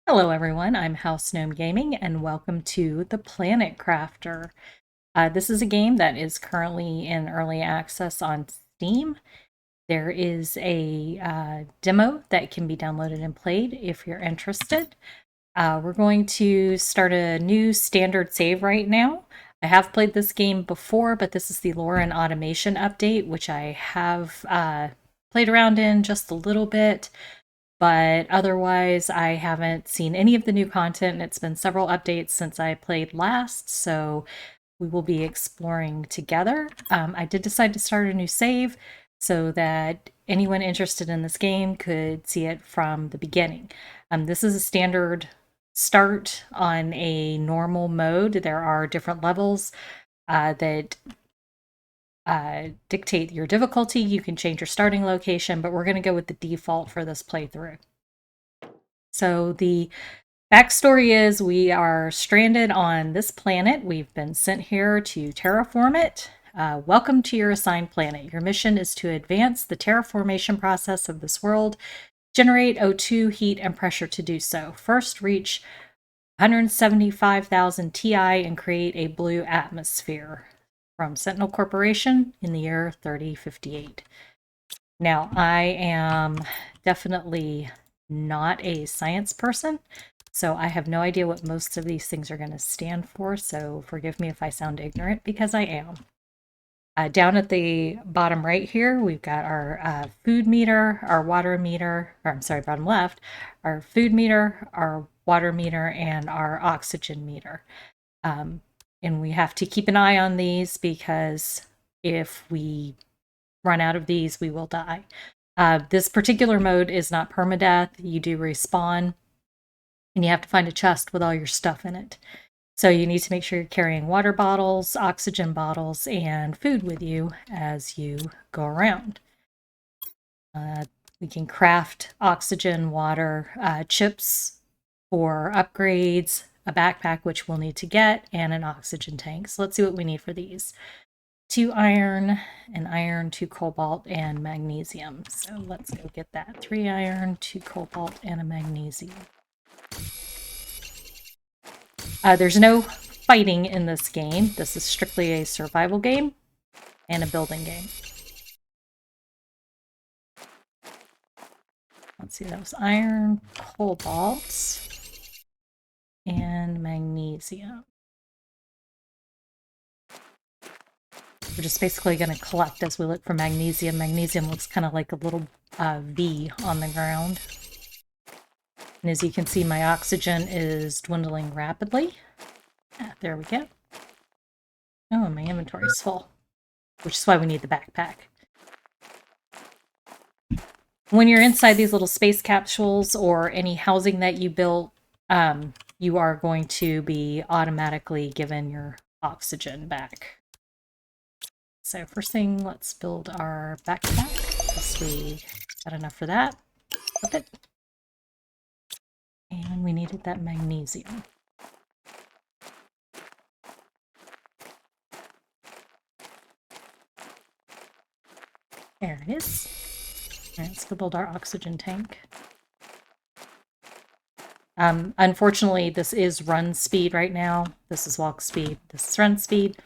Hello everyone, I'm House Gnome Gaming and welcome to the Planet Crafter. This is a game that is currently in early access on Steam. There is a demo that can be downloaded and played if you're interested. We're going to start a new standard save right now. I have played this game before, but this is the lore and automation update, which I have played around in just a little bit. But otherwise, I haven't seen any of the new content, and it's been several updates since I played last, so we will be exploring together. I did decide to start a new save so that anyone interested in this game could see it from the beginning. This is a standard start on a normal mode. There are different levels that dictate your difficulty. You can change your starting location, but we're going to go with the default for this playthrough. So the backstory is we are stranded on this planet. We've been sent here to terraform it. Welcome to your assigned planet. Your mission is to advance the terraformation process of this world, generate O2, heat, and pressure to do so. First, reach 175,000 Ti and create a blue atmosphere. From Sentinel Corporation in the year 3058. Now, I am definitely not a science person, so I have no idea what most of these things are going to stand for, so forgive me if I sound ignorant, because I am. Down at the bottom right here, we've got our food meter, our water meter, or I'm sorry, bottom left, our food meter, our water meter, and our oxygen meter. And we have to keep an eye on these because if we run out of these, we will die. This particular mode is not permadeath. You do respawn, and you have to find a chest with all your stuff in it. So you need to make sure you're carrying water bottles, oxygen bottles, and food with you as you go around. We can craft oxygen, water, chips for upgrades, a backpack, which we'll need to get, and an oxygen tank. So let's see what we need for these. 2 iron, an iron, 2 cobalt, and magnesium. So let's go get that. 3 iron, 2 cobalt, and a magnesium. There's no fighting in this game. This is strictly a survival game and a building game. Let's see, that was iron, cobalt, and magnesium. We're just basically going to collect as we look for magnesium. Magnesium looks kind of like a little V on the ground. And as you can see, my oxygen is dwindling rapidly. There we go. Oh, my inventory is full, which is why we need the backpack. When you're inside these little space capsules or any housing that you built, you are going to be automatically given your oxygen back. So first thing, let's build our backpack, because we got enough for that. Flip it. And we needed that magnesium. There it is. All right, let's go build our oxygen tank. Unfortunately, this is run speed right now. This is walk speed. This is run speed.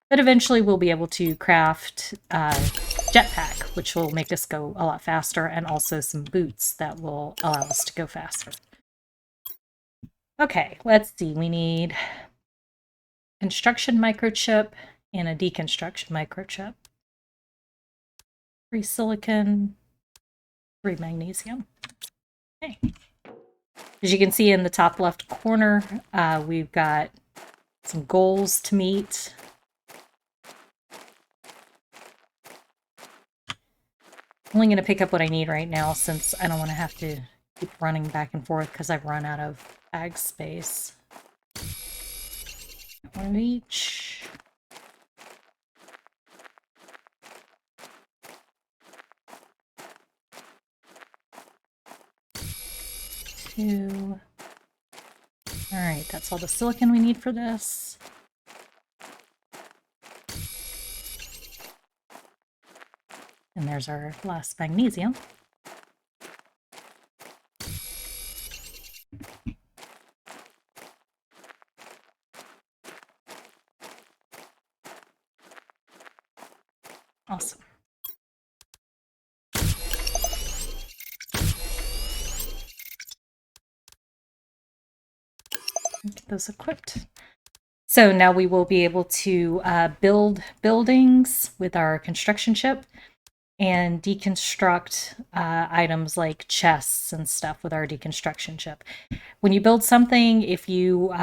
But eventually we'll be able to craft jetpack, which will make us go a lot faster, and also some boots that will allow us to go faster. Okay, let's see. We need construction microchip and a deconstruction microchip. 3 silicon, 3 magnesium. Okay. As you can see in the top left corner, we've got some goals to meet. I'm only going to pick up what I need right now since I don't want to have to keep running back and forth because I've run out of bag space. 1 of each. Two. All right, that's all the silicon we need for this. And there's our last magnesium. Awesome. Get those equipped. So now we will be able to build buildings with our construction ship and deconstruct items like chests and stuff with our deconstruction ship. When you build something, if you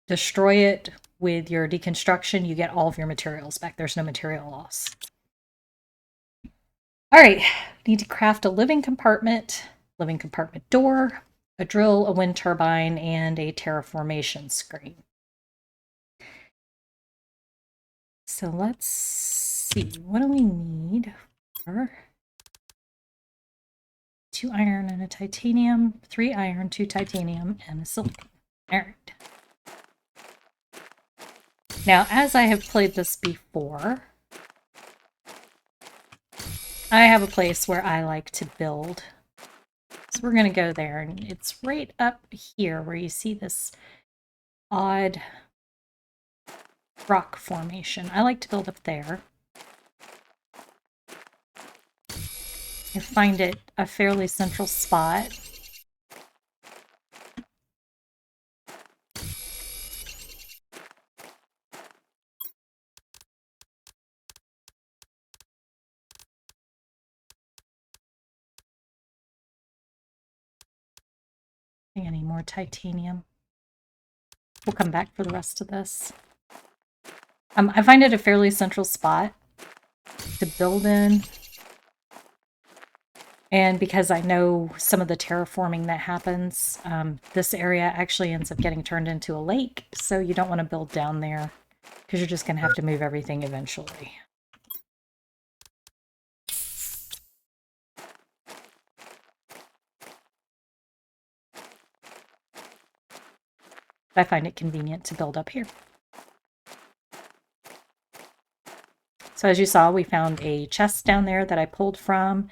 destroy it with your deconstruction, you get all of your materials back. There's no material loss. All right, need to craft a living compartment door, a drill, a wind turbine, and a terraformation screen. So let's see, what do we need for 2 iron and a titanium, 3 iron, 2 titanium, and a silicon. All right. Now, as I have played this before, I have a place where I like to build. So we're going to go there, and it's right up here where you see this odd rock formation. I like to build up there. I find it a fairly central spot. I need more titanium. We'll come back for the rest of this. I find it a fairly central spot to build in. And because I know some of the terraforming that happens, this area actually ends up getting turned into a lake. So you don't want to build down there because you're just going to have to move everything eventually. I find it convenient to build up here. So as you saw, we found a chest down there that I pulled from.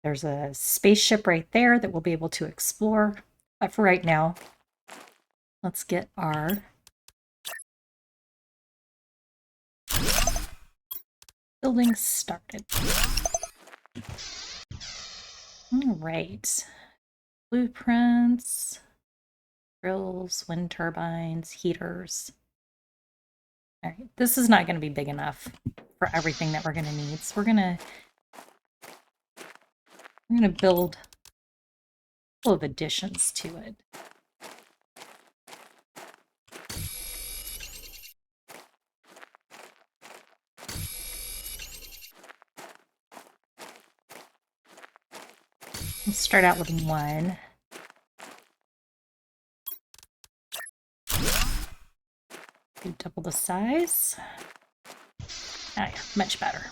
There's a spaceship right there that we'll be able to explore. But for right now, let's get our building started. All right. Blueprints, drills, wind turbines, heaters. All right, this is not going to be big enough for everything that we're going to need. So we're going to build a couple of additions to it. Let's start out with one. Do double the size. Ah, yeah, much better.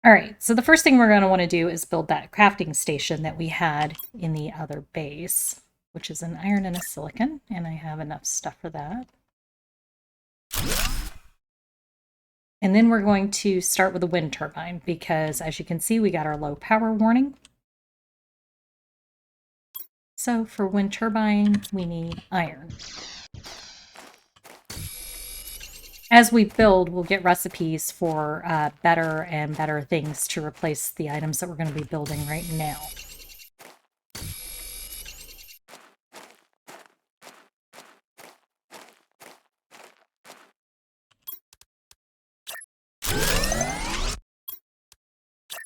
All right, so the first thing we're going to want to do is build that crafting station that we had in the other base, which is an iron and a silicon, and I have enough stuff for that. And then we're going to start with a wind turbine because, as you can see, we got our low power warning. So for wind turbine, we need iron. As we build, we'll get recipes for better and better things to replace the items that we're going to be building right now.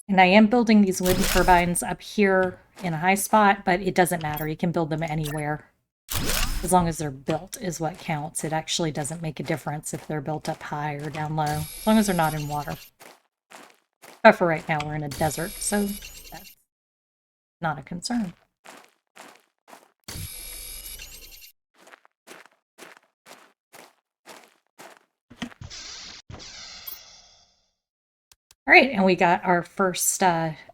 And I am building these wind turbines up here in a high spot, but it doesn't matter. You can build them anywhere. As long as they're built is what counts. It actually doesn't make a difference if they're built up high or down low, as long as they're not in water. But for right now, we're in a desert, so that's not a concern. All right, and we got our first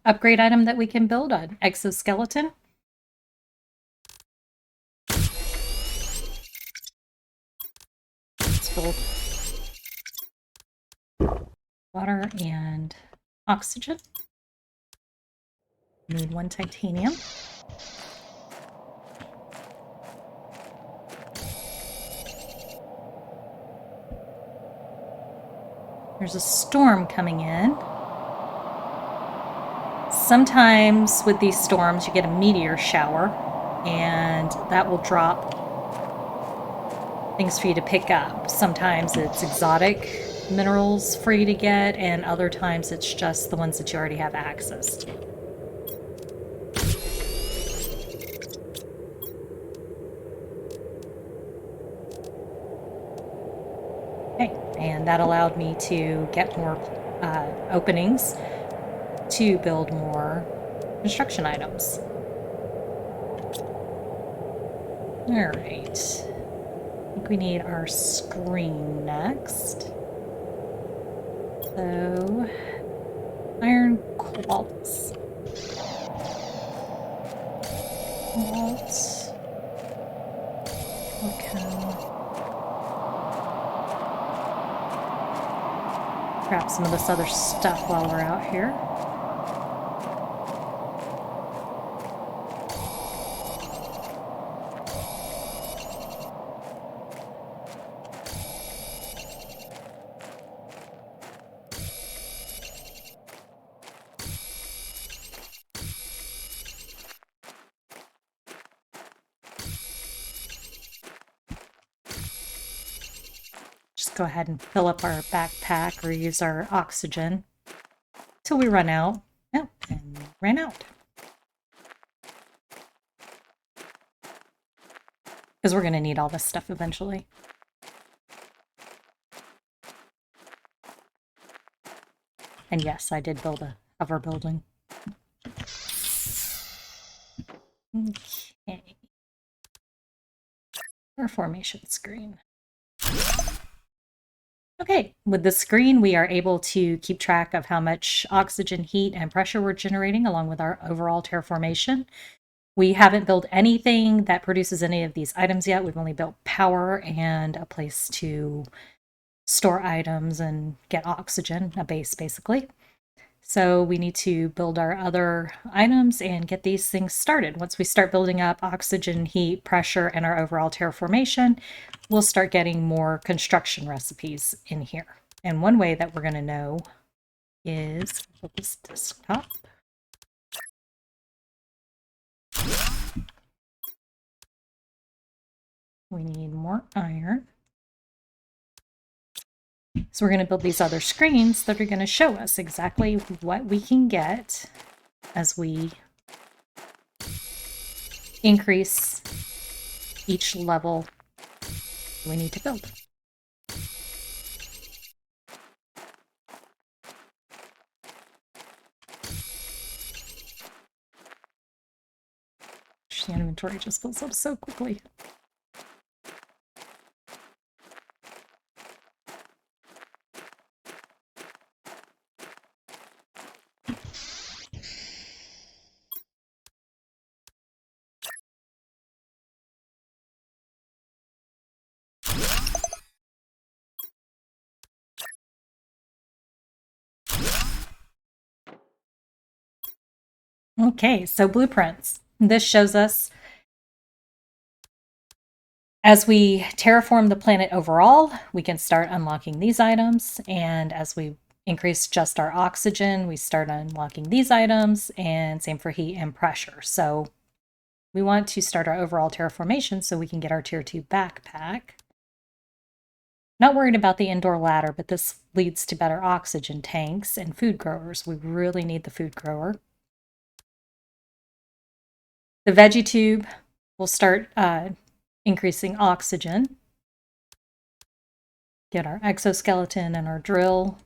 upgrade item that we can build, an exoskeleton. Let's build water and oxygen. Need 1 titanium. There's a storm coming in. Sometimes with these storms, you get a meteor shower, and that will drop things for you to pick up. Sometimes it's exotic minerals for you to get, and other times it's just the ones that you already have access to. Okay, and that allowed me to get more openings to build more construction items. All right. I think we need our screen next. So, iron quartz. Quartz. Okay. Grab some of this other stuff while we're out here. Go ahead and fill up our backpack or use our oxygen till we run out. Oh, and ran out. Because we're going to need all this stuff eventually. And yes, I did build a hover building. Okay. Our formation screen. Okay, with the screen, we are able to keep track of how much oxygen, heat, and pressure we're generating along with our overall terraformation. We haven't built anything that produces any of these items yet. We've only built power and a place to store items and get oxygen, a base basically. So we need to build our other items and get these things started. Once we start building up oxygen, heat, pressure, and our overall terraformation, we'll start getting more construction recipes in here. And one way that we're going to know is this desktop. We need more iron. So we're going to build these other screens that are going to show us exactly what we can get as we increase each level we need to build. The inventory just fills up so quickly. Okay, so blueprints. This shows us as we terraform the planet overall, we can start unlocking these items, and as we increase just our oxygen, we start unlocking these items, and same for heat and pressure. So we want to start our overall terraformation so we can get our tier 2 backpack. Not worried about the indoor ladder, but this leads to better oxygen tanks and food growers. We really need the food grower. The veggie tube will start increasing oxygen. Get our exoskeleton and our drill.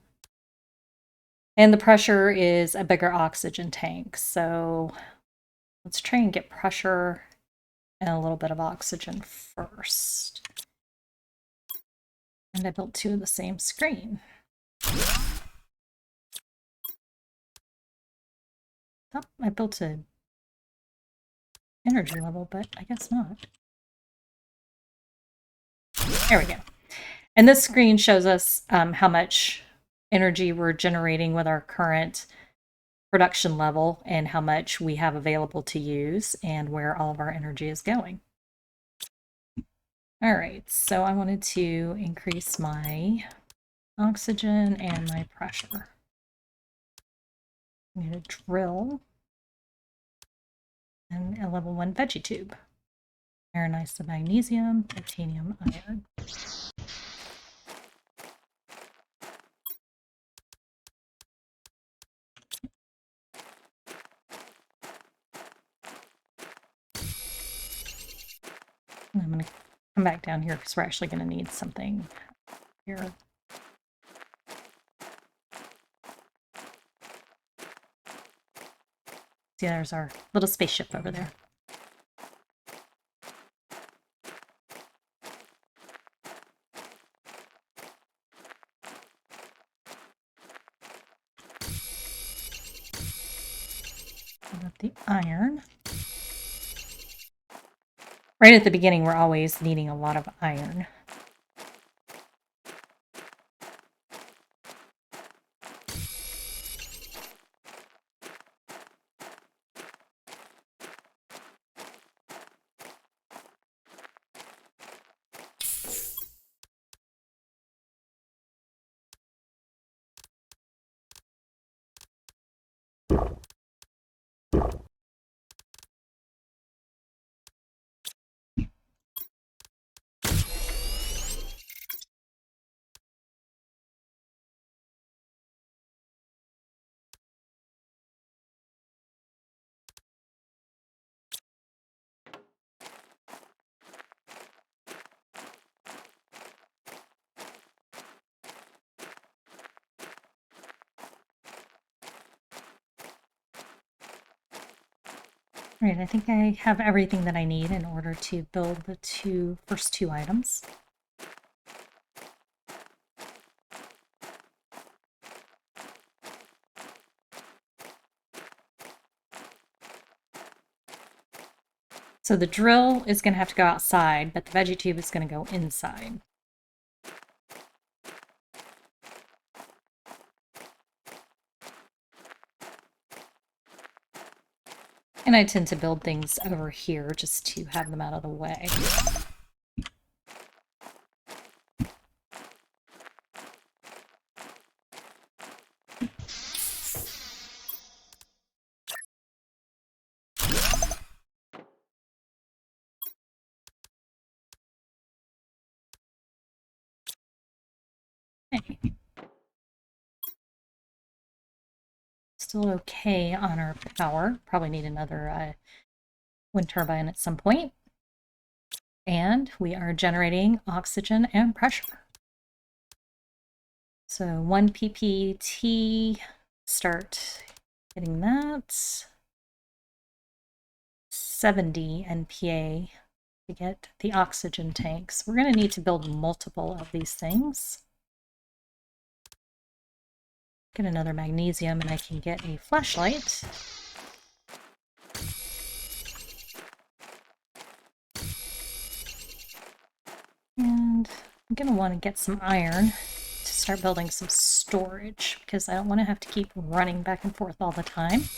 And the pressure is a bigger oxygen tank. So let's try and get pressure and a little bit of oxygen first. And I built two of the same screen. Oh, I built a energy level, but I guess not. There we go. And this screen shows us how much energy we're generating with our current production level and how much we have available to use and where all of our energy is going. All right, so I wanted to increase my oxygen and my pressure. I'm going to drill and a level 1 veggie tube. Ionize the magnesium, titanium, iron. And I'm going to come back down here because we're actually going to need something here. See, there's our little spaceship over there. Got the iron. Right at the beginning, we're always needing a lot of iron. Right, I think I have everything that I need in order to build the first two items. So the drill is going to have to go outside, but the veggie tube is going to go inside. And I tend to build things over here just to have them out of the way. Okay. Still okay on our power. Probably need another wind turbine at some point. And we are generating oxygen and pressure. So 1 ppt, start getting that. 70 NPA to get the oxygen tanks. We're going to need to build multiple of these things. Get another magnesium and I can get a flashlight. And I'm going to want to get some iron to start building some storage because I don't want to have to keep running back and forth all the time.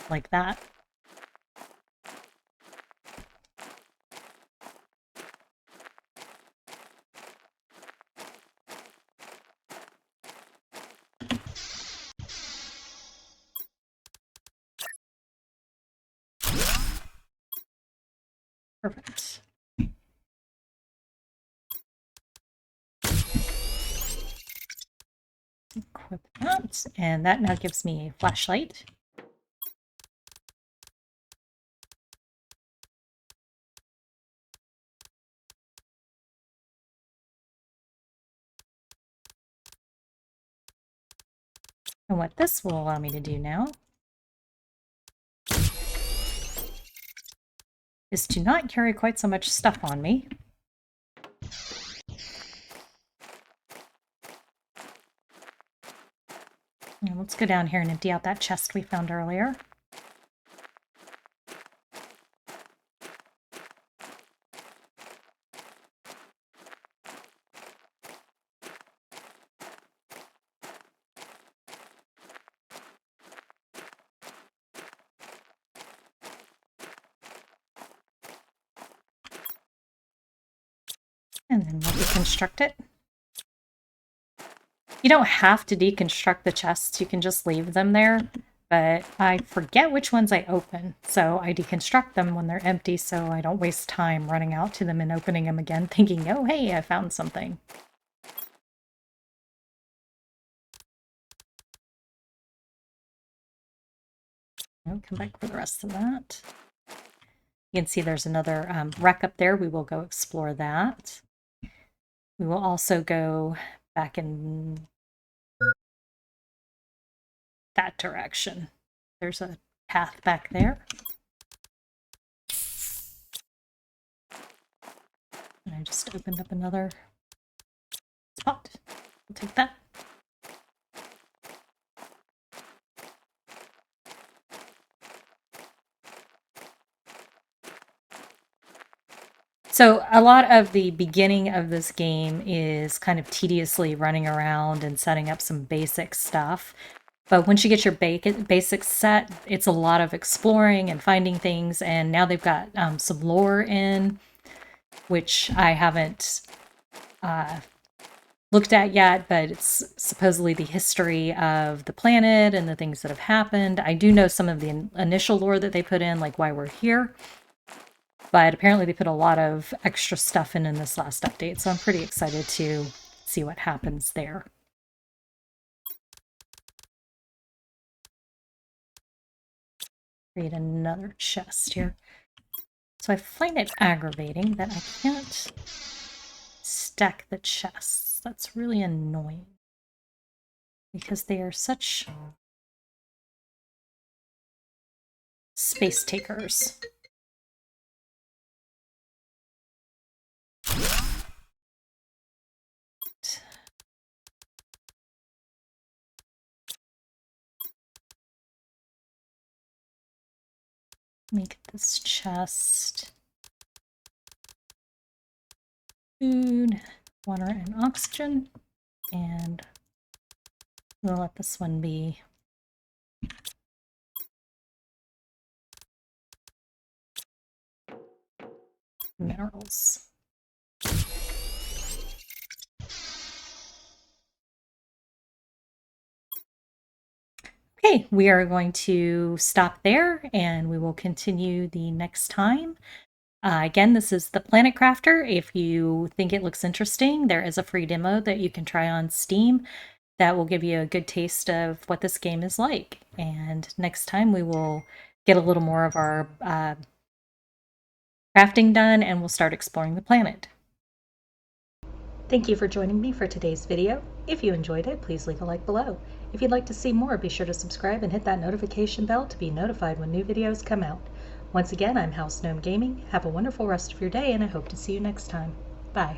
Like that. Perfect. Equip that, and that now gives me a flashlight. And what this will allow me to do now is to not carry quite so much stuff on me. And let's go down here and empty out that chest we found earlier. And then we'll deconstruct it. You don't have to deconstruct the chests, you can just leave them there, but I forget which ones I open, so I deconstruct them when they're empty so I don't waste time running out to them and opening them again thinking, oh hey, I found something. I'll come back for the rest of that. You can see there's another wreck up there. We will go explore that. We will also go back in that direction. There's a path back there. And I just opened up another spot. We'll take that. So a lot of the beginning of this game is kind of tediously running around and setting up some basic stuff. But once you get your basics set, it's a lot of exploring and finding things. And now they've got some lore in, which I haven't looked at yet, but it's supposedly the history of the planet and the things that have happened. I do know some of the initial lore that they put in, like why we're here. But apparently they put a lot of extra stuff in this last update, so I'm pretty excited to see what happens there. Create another chest here. So I find it aggravating that I can't stack the chests. That's really annoying. Because they are such space takers. Make this chest. Food, water, and oxygen. And we'll let this one be minerals. Okay, we are going to stop there and we will continue the next time. Again, this is the Planet Crafter. If you think it looks interesting, there is a free demo that you can try on Steam that will give you a good taste of what this game is like. And next time we will get a little more of our crafting done and we'll start exploring the planet. Thank you for joining me for today's video. If you enjoyed it, please leave a like below. If you'd like to see more, be sure to subscribe and hit that notification bell to be notified when new videos come out. Once again, I'm House Gnome Gaming. Have a wonderful rest of your day, and I hope to see you next time. Bye.